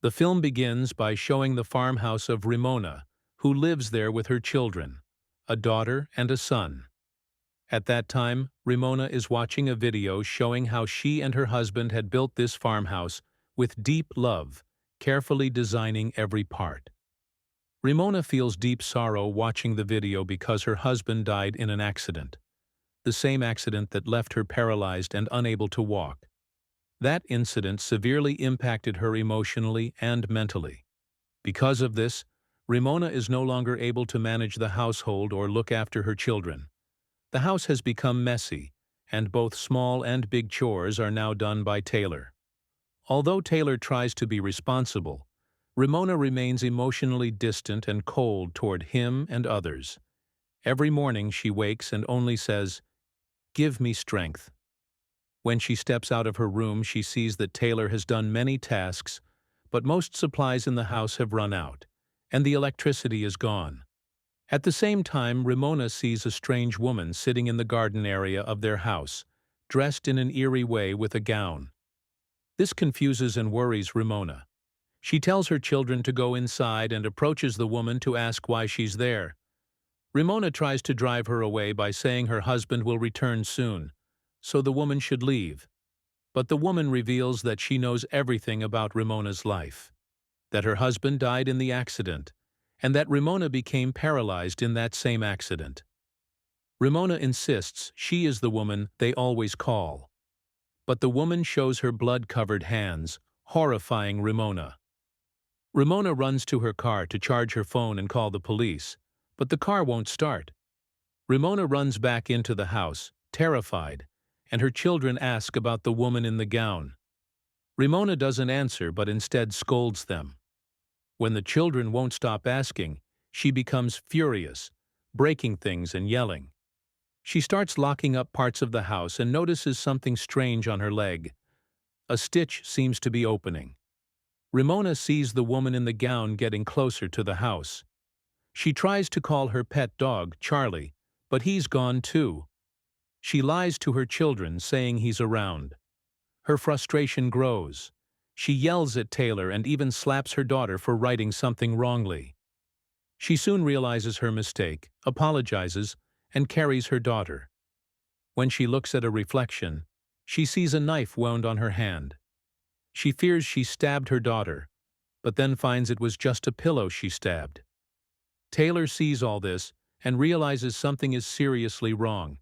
The film begins by showing the farmhouse of Ramona, who lives there with her children, a daughter and a son. At that time, Ramona is watching a video showing how she and her husband had built this farmhouse with deep love, carefully designing every part. Ramona feels deep sorrow watching the video because her husband died in an accident, the same accident that left her paralyzed and unable to walk. That incident severely impacted her emotionally and mentally. Because of this, Ramona is no longer able to manage the household or look after her children. The house has become messy, and both small and big chores are now done by Taylor. Although Taylor tries to be responsible, Ramona remains emotionally distant and cold toward him and others. Every morning she wakes and only says, "Give me strength." When she steps out of her room, she sees that Taylor has done many tasks, but most supplies in the house have run out, and the electricity is gone. At the same time, Ramona sees a strange woman sitting in the garden area of their house, dressed in an eerie way with a gown. This confuses and worries Ramona. She tells her children to go inside and approaches the woman to ask why she's there. Ramona tries to drive her away by saying her husband will return soon, so the woman should leave. But the woman reveals that she knows everything about Ramona's life, that her husband died in the accident, and that Ramona became paralyzed in that same accident. Ramona insists she is the woman they always call. But the woman shows her blood-covered hands, horrifying Ramona. Ramona runs to her car to charge her phone and call the police, but the car won't start. Ramona runs back into the house, terrified, and her children ask about the woman in the gown. Ramona doesn't answer but instead scolds them. When the children won't stop asking, she becomes furious, breaking things and yelling. She starts locking up parts of the house and notices something strange on her leg. A stitch seems to be opening. Ramona sees the woman in the gown getting closer to the house. She tries to call her pet dog, Charlie, but he's gone too. She lies to her children, saying he's around. Her frustration grows. She yells at Taylor and even slaps her daughter for writing something wrongly. She soon realizes her mistake, apologizes, and carries her daughter. When she looks at a reflection, she sees a knife wound on her hand. She fears she stabbed her daughter, but then finds it was just a pillow she stabbed. Taylor sees all this and realizes something is seriously wrong.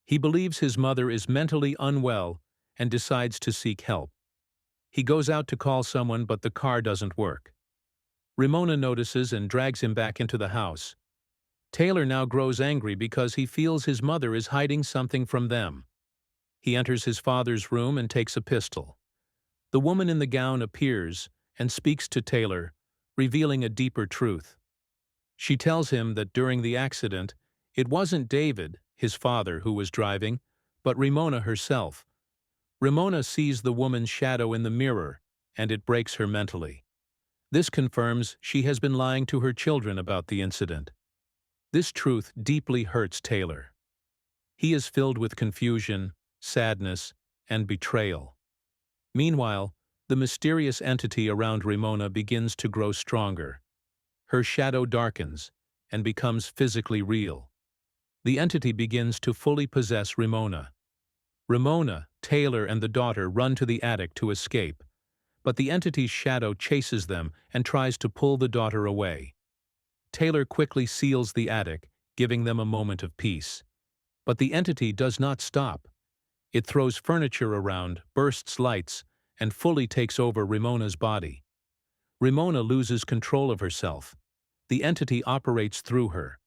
He believes his mother is mentally unwell and decides to seek help. He goes out to call someone, but the car doesn't work. Ramona notices and drags him back into the house. Taylor now grows angry because he feels his mother is hiding something from them. He enters his father's room and takes a pistol. The woman in the gown appears and speaks to Taylor, revealing a deeper truth. She tells him that during the accident, it wasn't David, his father, who was driving, but Ramona herself. Ramona sees the woman's shadow in the mirror, and it breaks her mentally. This confirms she has been lying to her children about the incident. This truth deeply hurts Taylor. He is filled with confusion, sadness, and betrayal. Meanwhile, the mysterious entity around Ramona begins to grow stronger. Her shadow darkens and becomes physically real. The entity begins to fully possess Ramona. Ramona, Taylor, and the daughter run to the attic to escape, but the entity's shadow chases them and tries to pull the daughter away. Taylor quickly seals the attic, giving them a moment of peace. But the entity does not stop. It throws furniture around, bursts lights, and fully takes over Ramona's body. Ramona loses control of herself. The entity operates through her.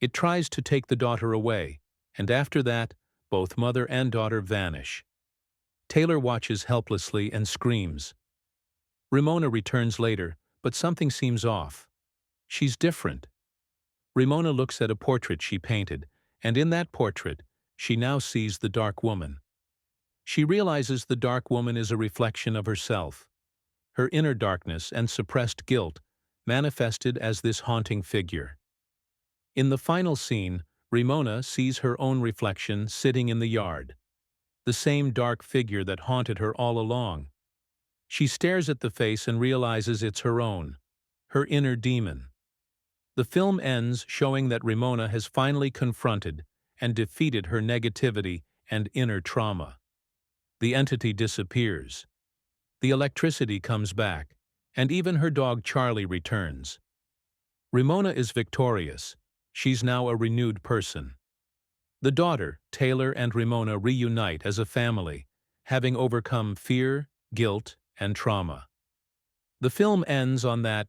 It tries to take the daughter away, and after that, both mother and daughter vanish. Taylor watches helplessly and screams. Ramona returns later, but something seems off. She's different. Ramona looks at a portrait she painted, and in that portrait, she now sees the dark woman. She realizes the dark woman is a reflection of herself. Her inner darkness and suppressed guilt manifested as this haunting figure. In the final scene, Ramona sees her own reflection sitting in the yard, the same dark figure that haunted her all along. She stares at the face and realizes it's her own, her inner demon. The film ends showing that Ramona has finally confronted and defeated her negativity and inner trauma. The entity disappears. The electricity comes back, and even her dog Charlie returns. Ramona is victorious. She's now a renewed person. The daughter, Taylor, and Ramona reunite as a family, having overcome fear, guilt, and trauma. The film ends on that